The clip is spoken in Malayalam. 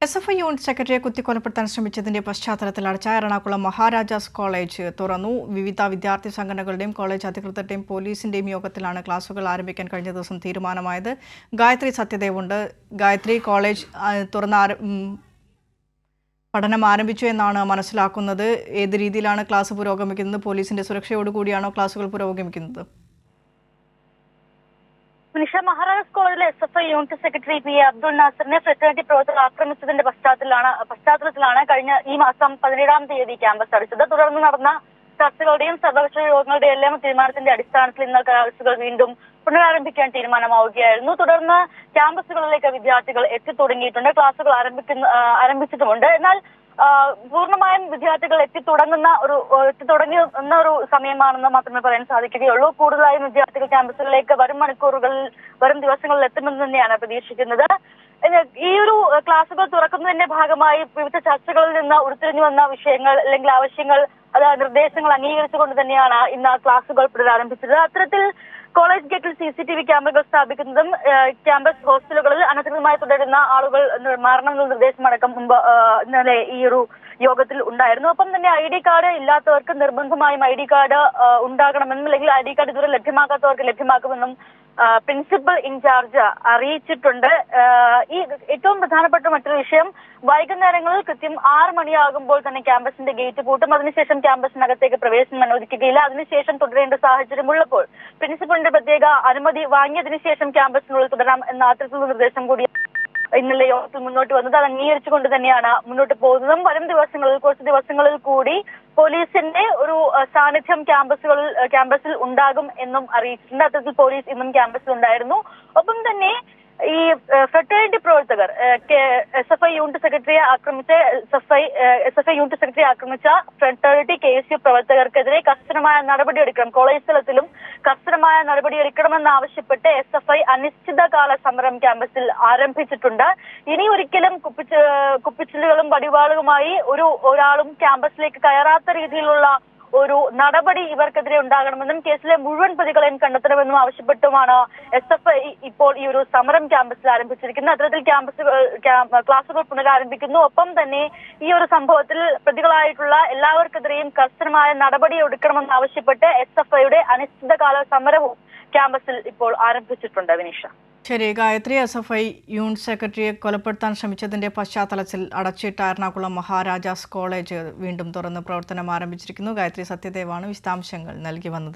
SFI യൂണിറ്റ് സെക്രട്ടറിയെ കുത്തിക്കൊലപ്പെടുത്താൻ ശ്രമിച്ചതിന്റെ പശ്ചാത്തലത്തിൽ അടച്ച എറണാകുളം മഹാരാജാസ് കോളേജ് തുറന്നു. വിവിധ വിദ്യാർത്ഥി സംഘടനകളുടെയും കോളേജ് അധികൃതരുടെയും പോലീസിന്റെയും യോഗത്തിലാണ് ക്ലാസുകൾ ആരംഭിക്കാൻ കഴിഞ്ഞ ദിവസം തീരുമാനമായത്. ഗായത്രി സത്യദേവുണ്ട്. ഗായത്രി, കോളേജ് പഠനം ആരംഭിച്ചു എന്നാണ് മനസ്സിലാക്കുന്നത്. ഏത് രീതിയിലാണ് ക്ലാസ് പുരോഗമിക്കുന്നത്? പോലീസിന്റെ സുരക്ഷയോടുകൂടിയാണോ ക്ലാസുകൾ പുരോഗമിക്കുന്നത്? മഹാരാജാസ് കോളേജിലെ SFI unit secretary PA Abdul നാസറിനെ ഫ്രറ്റേണിറ്റി പ്രവർത്തകർ ആക്രമിച്ചതിന്റെ പശ്ചാത്തലത്തിലാണ് കഴിഞ്ഞ ഈ മാസം 17-ാം തീയതി ക്യാമ്പസ് അടച്ചത്. തുടർന്ന് നടന്ന ചർച്ചകളുടെയും സർവകക്ഷി യോഗങ്ങളുടെയും എല്ലാം തീരുമാനത്തിന്റെ അടിസ്ഥാനത്തിൽ ഇന്ന് ക്ലാസുകൾ വീണ്ടും പുനരാരംഭിക്കാൻ തീരുമാനമാവുകയായിരുന്നു. തുടർന്ന് ക്യാമ്പസുകളിലേക്ക് വിദ്യാർത്ഥികൾ എത്തിത്തുടങ്ങിയിട്ടുണ്ട്. ക്ലാസുകൾ ആരംഭിച്ചിട്ടുമുണ്ട്. എന്നാൽ പൂർണ്ണമായും വിദ്യാർത്ഥികൾ എത്തിത്തുടങ്ങുന്ന ഒരു സമയമാണെന്ന് മാത്രമേ പറയാൻ സാധിക്കുകയുള്ളൂ. കൂടുതലായും വിദ്യാർത്ഥികൾ ക്യാമ്പസുകളിലേക്ക് വരും ദിവസങ്ങളിൽ എത്തുമെന്ന് തന്നെയാണ് പ്രതീക്ഷിക്കുന്നത്. ഈ ഒരു ക്ലാസുകൾ തുറക്കുന്നതിന്റെ ഭാഗമായി വിവിധ ചർച്ചകളിൽ നിന്ന് ഉരുത്തിരിഞ്ഞു വന്ന വിഷയങ്ങൾ അല്ലെങ്കിൽ ആവശ്യങ്ങൾ, നിർദ്ദേശങ്ങൾ അംഗീകരിച്ചുകൊണ്ട് തന്നെയാണ് ഇന്ന് ക്ലാസുകൾ പുനരാരംഭിച്ചത്. അത്തരത്തിൽ കോളേജ് ഗേറ്റിൽ CCTV ക്യാമറകൾ സ്ഥാപിക്കുന്നതും ക്യാമ്പസ് ഹോസ്റ്റലുകളിൽ അനധികൃതമായി തുടരുന്ന ആളുകൾ മാറണമെന്ന നിർദ്ദേശമടക്കം മുമ്പ് ഇന്നലെ ഈ ഒരു യോഗത്തിൽ ഉണ്ടായിരുന്നു. ഒപ്പം തന്നെ ID കാർഡ് ഇല്ലാത്തവർക്ക് നിർബന്ധമായും ID കാർഡ് ഉണ്ടാകണമെന്നും അല്ലെങ്കിൽ ID കാർഡ് ഇതുവരെ ലഭ്യമാക്കാത്തവർക്ക് ലഭ്യമാക്കുമെന്നും പ്രിൻസിപ്പൽ ഇൻചാർജ് അറിയിച്ചിട്ടുണ്ട്. ഈ ഏറ്റവും പ്രധാനപ്പെട്ട മറ്റൊരു വിഷയം, വൈകുന്നേരങ്ങളിൽ കൃത്യം 6 മണിയാകുമ്പോൾ തന്നെ ക്യാമ്പസിന്റെ ഗേറ്റ് പൂട്ടും. അതിനുശേഷം ക്യാമ്പസിനകത്തേക്ക് പ്രവേശനം അനുവദിക്കുകയില്ല. അതിനുശേഷം തുടരേണ്ട സാഹചര്യമുള്ളപ്പോൾ പ്രിൻസിപ്പലിന്റെ പ്രത്യേക അനുമതി വാങ്ങിയതിനു ശേഷം ക്യാമ്പസിനുള്ളിൽ തുടരാം എന്ന അത്തരത്തിലുള്ള നിർദ്ദേശം കൂടി ഇന്നലെ യോഗത്തിൽ മുന്നോട്ട് വന്നത്. അത് അംഗീകരിച്ചുകൊണ്ട് തന്നെയാണ് മുന്നോട്ട് പോകുന്നതും. വരും കുറച്ച് ദിവസങ്ങളിൽ കൂടി പോലീസിന്റെ ഒരു സാന്നിധ്യം ക്യാമ്പസിൽ ഉണ്ടാകും എന്നും അറിയിച്ചിട്ടുണ്ട്. അത്തരത്തിൽ പോലീസ് ഇന്നും ക്യാമ്പസിൽ ഉണ്ടായിരുന്നു. ഒപ്പം തന്നെ ഈ ഫ്രറ്റേണിറ്റി പ്രവർത്തകർ SFI യൂണിറ്റ് സെക്രട്ടറിയെ ആക്രമിച്ച ഫ്രറ്റേണിറ്റി KSU പ്രവർത്തകർക്കെതിരെ കർശനമായ നടപടിയെടുക്കണം, കോളേജ് തലത്തിലും കർശനമായ നടപടിയെടുക്കണമെന്നാവശ്യപ്പെട്ട് SFI അനിശ്ചിതകാല സമരം ക്യാമ്പസിൽ ആരംഭിച്ചിട്ടുണ്ട്. ഇനി ഒരിക്കലും കുപ്പിച്ചില്ലുകളും വടിവാളുകളുമായി ഒരാളും ക്യാമ്പസിലേക്ക് കയറാത്ത രീതിയിലുള്ള ഒരു നടപടി ഇവർക്കെതിരെ ഉണ്ടാകണമെന്നും കേസിലെ മുഴുവൻ പ്രതികളെയും കണ്ടെത്തണമെന്നും ആവശ്യപ്പെട്ടുമാണ് SFI ഇപ്പോൾ ഈ ഒരു സമരം ക്യാമ്പസിൽ ആരംഭിച്ചിരിക്കുന്നത്. അത്തരത്തിൽ ക്ലാസുകൾ പുനരാരംഭിക്കുന്നു. ഒപ്പം തന്നെ ഈ ഒരു സംഭവത്തിൽ പ്രതികളായിട്ടുള്ള എല്ലാവർക്കെതിരെയും കർശനമായ നടപടി എടുക്കണമെന്ന് ആവശ്യപ്പെട്ട് SFIയുടെ അനിശ്ചിതകാല സമരവും ക്യാമ്പസിൽ ഇപ്പോൾ ആരംഭിച്ചിട്ടുണ്ട്. വിനീഷ. ശരി ഗായത്രി, SFI യൂണിറ്റ് സെക്രട്ടറിയെ കൊലപ്പെടുത്താൻ ശ്രമിച്ചതിന്റെ പശ്ചാത്തലത്തിൽ അടച്ചിട്ട എറണാകുളം മഹാരാജാസ് കോളേജ് വീണ്ടും തുറന്ന് പ്രവർത്തനം ആരംഭിച്ചിരിക്കുന്നു. ഗായത്രി സത്യദേവാണ് വിശദാംശങ്ങൾ നൽകി വന്നത്.